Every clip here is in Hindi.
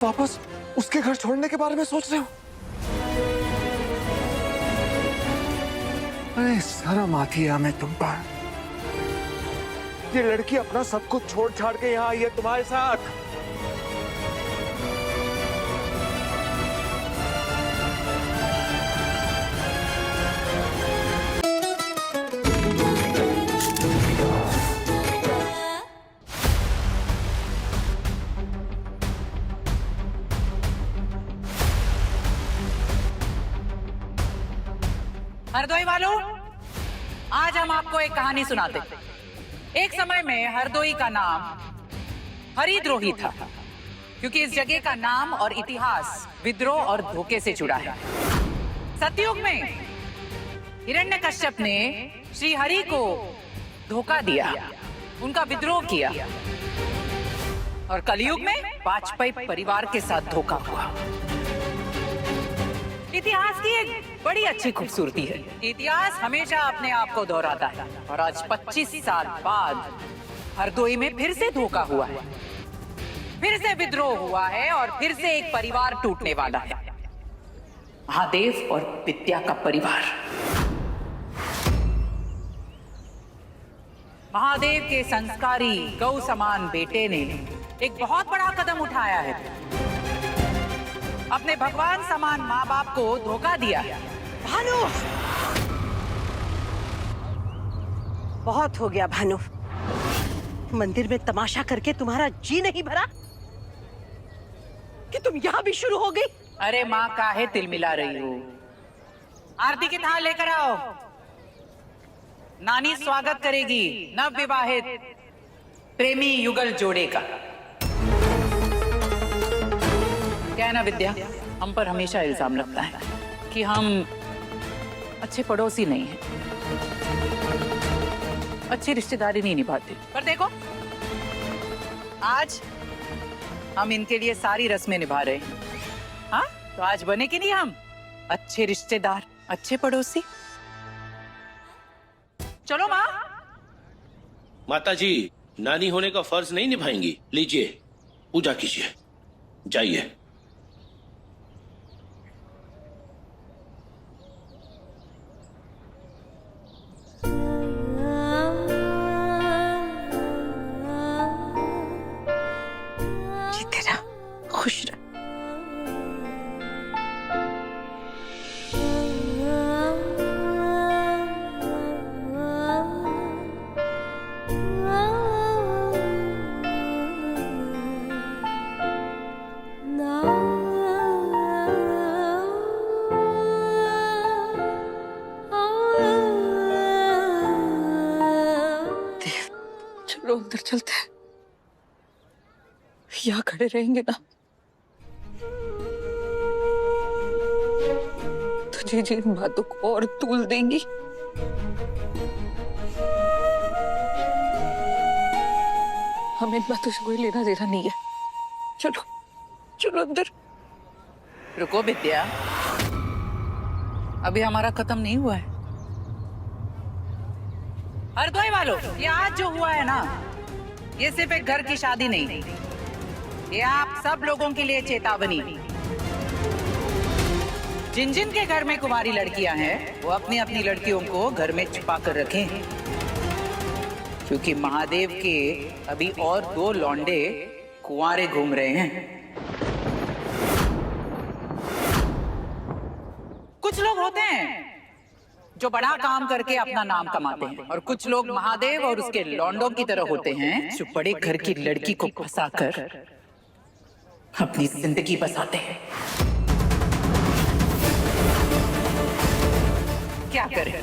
वापस उसके घर छोड़ने के बारे में सोच रहे हो? अरे शर्म आती है हमें तुम पर। ये लड़की अपना सब कुछ छोड़ छाड़ के यहाँ आई है तुम्हारे साथ। हरदोई वालों, आज हम आपको एक कहानी सुनाते हैं। एक समय में हरदोई का नाम हरिद्रोही था, क्योंकि इस जगह का नाम और इतिहास विद्रोह और धोखे से जुड़ा है। सतयुग में हिरण्यकश्यप ने श्री हरि को धोखा दिया, उनका विद्रोह किया, और कलयुग में वाजपेयी परिवार के साथ धोखा हुआ। इतिहास की एक बड़ी अच्छी खूबसूरती है, इतिहास हमेशा अपने आप को दोहराता है, और आज 25 साल बाद हरदोई में फिर से धोखा हुआ है, फिर से विद्रोह हुआ है, और फिर से एक परिवार टूटने वाला है, महादेव और विद्या का परिवार। महादेव के संस्कारी गौ समान बेटे ने एक बहुत बड़ा कदम उठाया है, अपने भगवान समान माँ बाप को धोखा दिया। भानु, बहुत हो गया भानु। मंदिर में तमाशा करके तुम्हारा जी नहीं भरा कि तुम यहाँ भी शुरू हो गई। अरे माँ, काहे तिलमिला रही हो? आरती की थाल लेकर आओ, नानी स्वागत करेगी नव विवाहित प्रेमी युगल जोड़े का। क्या है ना विद्या, हम पर हमेशा इल्जाम लगता है कि हम अच्छे पड़ोसी नहीं हैं, अच्छी रिश्तेदारी नहीं निभाते। पर देखो, आज हम इनके लिए सारी रस्में निभा रहे हैं। हाँ, तो आज बने कि नहीं हम अच्छे रिश्तेदार, अच्छे पड़ोसी? चलो माँ। माता जी, नानी होने का फर्ज नहीं निभाएंगी? लीजिए, पूजा कीजिए, जाइए। खुश रह। चलो अंदर चलते हैं, यहाँ खड़े रहेंगे ना तुझे जिन बातों को और तूल देंगी। हमें इन बातों से कोई लेना देना नहीं है। चलो चलो अंदर। रुको विद्या, अभी हमारा खत्म नहीं हुआ है। हरदोई वालों, ये आज जो हुआ है ना, ये सिर्फ एक घर की शादी नहीं, ये आप सब लोगों के लिए चेतावनी। जिन जिन के घर में कुंवारी लड़कियां हैं, वो अपनी अपनी लड़कियों को घर में छुपा कर रखें, क्योंकि महादेव के अभी और 2 लौंडे कुंवारे घूम रहे हैं। कुछ लोग होते हैं जो बड़ा काम करके अपना नाम कमाते हैं, और कुछ लोग महादेव और उसके लौंडों की तरह होते हैं जो बड़े घर की लड़की को फंसाकर अपनी जिंदगी बसाते हैं। क्या करें,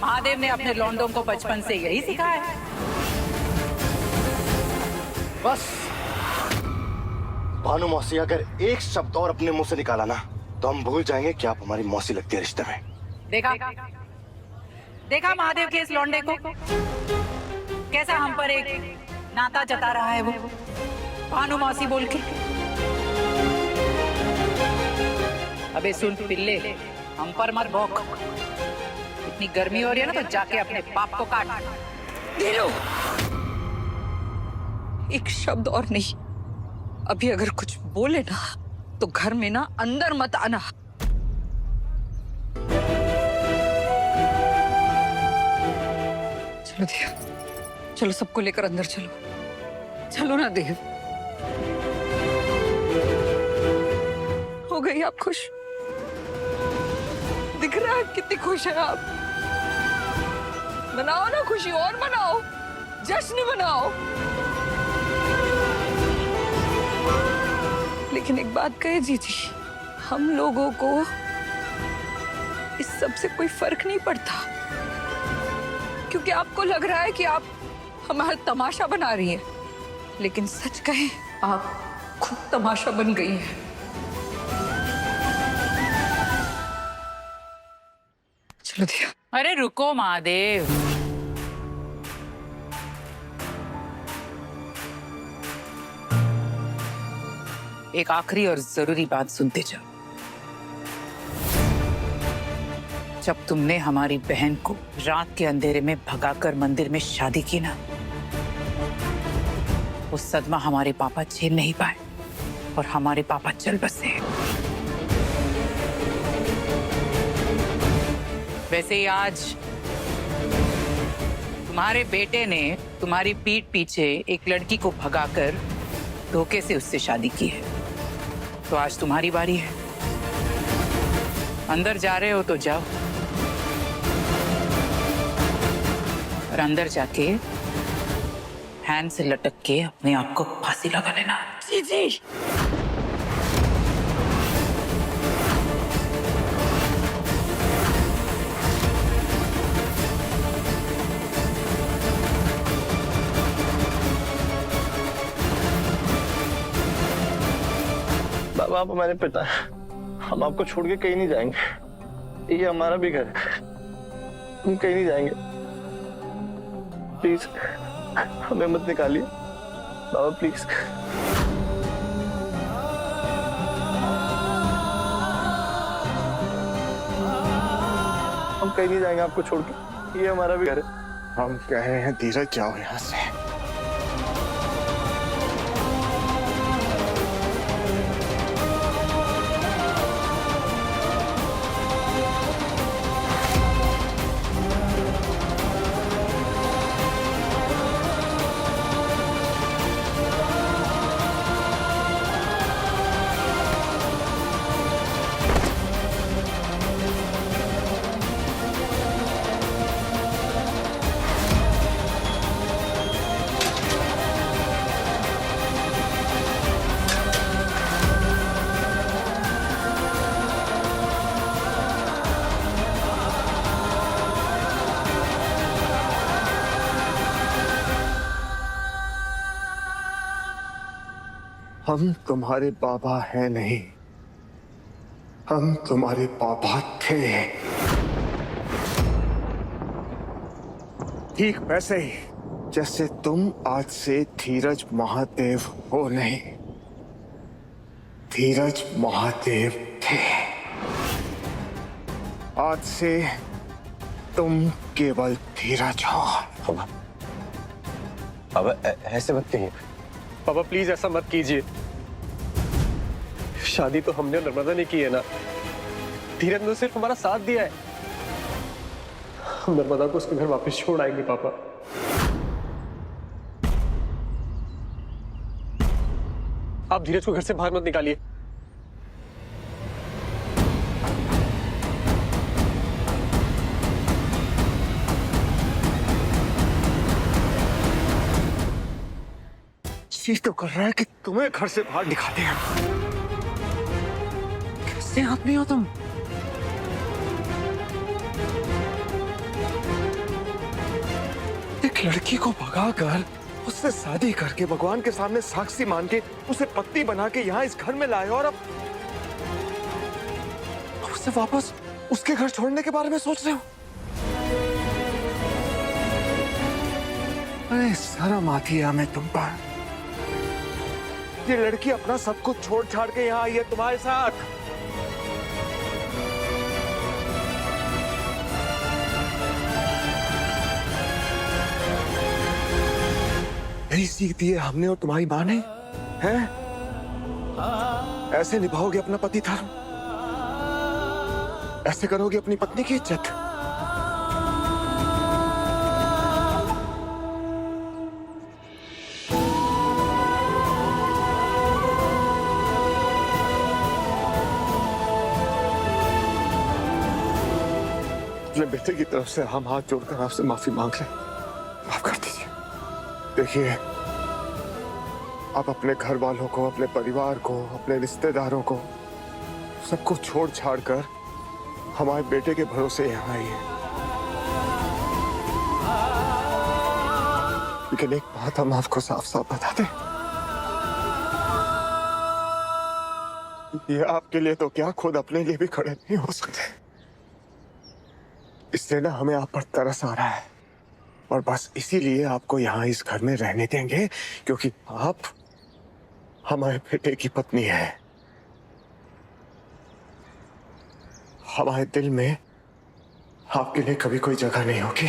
महादेव ने अपने लौंडों को बचपन से यही सिखाया है। बस भानु मौसी, अगर एक शब्द और अपने मुंह से निकाला ना, तो हम भूल जाएंगे कि आप हमारी मौसी लगती है रिश्ते में। देखा देखा महादेव के इस लौंडे को, कैसा हम पर एक नाता जता रहा है वो भानु मौसी बोल के। अबे सुन पिल्ले, हम पर मत भौंक। इतनी गर्मी हो रही है ना, तो जाके अपने बाप को काट। नीलू, एक शब्द और नहीं, अभी अगर कुछ बोले ना तो घर में ना अंदर मत आना। चलो देव, चलो सबको लेकर अंदर चलो। चलो ना देव। हो गई आप खुश? दिख रहा है कितनी खुश है आप। मनाओ ना, खुशी और मनाओ, जश्न मनाओ। लेकिन एक बात कहे जीजी, हम लोगों को इस सब से कोई फर्क नहीं पड़ता, क्योंकि आपको लग रहा है कि आप हमारा तमाशा बना रही हैं, लेकिन सच कहें आप खुद तमाशा बन गई हैं। चलो दिया। अरे रुको महादेव, एक आखिरी और जरूरी बात सुनते जाओ। जब तुमने हमारी बहन को रात के अंधेरे में भगाकर मंदिर में शादी की ना, वो सदमा हमारे पापा झेल नहीं पाए और हमारे पापा चल बसे। वैसे ही आज तुम्हारे बेटे ने तुम्हारी पीठ पीछे एक लड़की को भगाकर धोखे से उससे शादी की है, तो आज तुम्हारी बारी है। अंदर जा रहे हो तो जाओ, और अंदर जाके हैंड से लटक के अपने आप को फांसी लगा लेना। जीजी बाबा, आप हमारे पिता हैं, हम आपको छोड़ के कहीं नहीं जाएंगे। ये हमारा भी घर है, हम कहीं नहीं जाएंगे। प्लीज हमें मत निकालिए बाबा, प्लीज। हम कहीं नहीं जाएंगे आपको छोड़ के, ये हमारा भी घर है। हम कह रहे हैं धीरज जाओ यहाँ से। हम तुम्हारे बाबा हैं नहीं, हम तुम्हारे बाबा थे। ठीक वैसे ही जैसे तुम आज से धीरज महादेव हो नहीं, धीरज महादेव थे। आज से तुम केवल धीरज हो। बाबा, बाबा ऐसे मत कहिए बाबा, प्लीज ऐसा मत कीजिए। शादी तो हमने और नर्मदा ने की है ना, धीरज ने सिर्फ हमारा साथ दिया है। हम नर्मदा को उसके घर वापस छोड़ आएंगे पापा। आप धीरज को घर से बाहर मत निकालिए। चीज तो कर रहा है कि तुम्हें घर से बाहर निकाले हैं। कैसे आदमी हो तुम? एक लड़की को भगाकर उससे शादी करके भगवान के सामने साक्षी मान के उसे पत्नी बना के यहाँ इस घर में लाए, और अब उसे वापस उसके घर छोड़ने के बारे में सोच रहे हो? अरे शर्म आती है हमें तुम पर। ये लड़की अपना सब कुछ छोड़ छाड़ के यहाँ आई है तुम्हारे साथ। यही सीख दी है हमने और तुम्हारी माँ ने, हैं? ऐसे निभाओगे अपना पति धर्म? ऐसे करोगे अपनी पत्नी की इज्जत? अपने बेटे की तरफ से हम हाथ जोड़कर आपसे माफी मांग रहे हैं। माफ कर दीजिए। देखिए, आप अपने घर वालों को, अपने परिवार को, अपने रिश्तेदारों को, सबको छोड़ छाड़ कर हमारे बेटे के भरोसे यहाँ आई है। लेकिन एक बात हम आपको साफ साफ बता दें, ये आपके लिए तो क्या, खुद अपने लिए भी खड़े नहीं हो सकते। इसलिए ना हमें आप पर तरस आ रहा है, और बस इसीलिए आपको यहाँ इस घर में रहने देंगे, क्योंकि आप हमारे बेटे की पत्नी है। हमारे दिल में आपके लिए कभी कोई जगह नहीं होगी,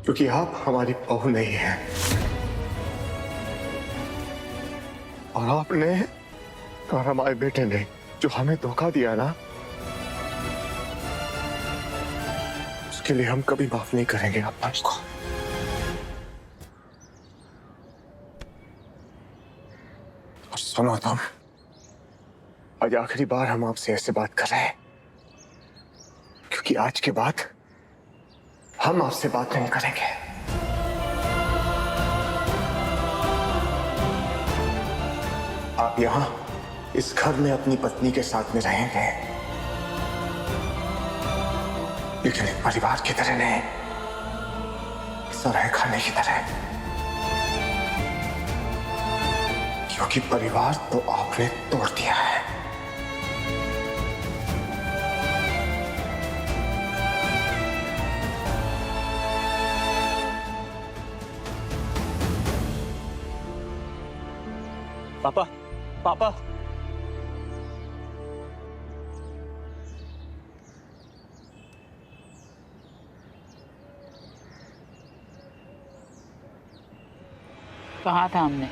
क्योंकि आप हमारी बहू नहीं हैं। और आपने और हमारे बेटे ने जो हमें धोखा दिया ना, उसके लिए हम कभी माफ नहीं करेंगे आपको। और सुनो तुम, आज आखिरी बार हम आपसे ऐसे बात कर रहे हैं, क्योंकि आज के बाद हम आपसे बात नहीं करेंगे। आप यहां इस घर में अपनी पत्नी के साथ में रहेंगे, लेकिन एक परिवार की तरह नहीं, सराय खाने की तरह। क्योंकि परिवार तो आपने तोड़ दिया है। पापा, पापा, कहा था हमने,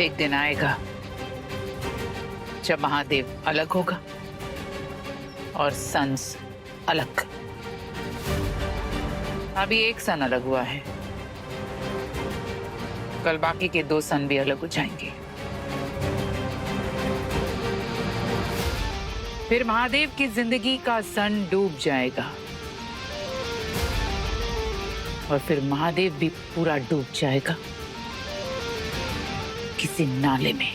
एक दिन आएगा जब महादेव अलग होगा और सन्स अलग। अभी एक सन अलग हुआ है, कल बाकी के 2 सन भी अलग हो जाएंगे। फिर महादेव की जिंदगी का सन डूब जाएगा, और फिर महादेव भी पूरा डूब जाएगा किसी नाले में।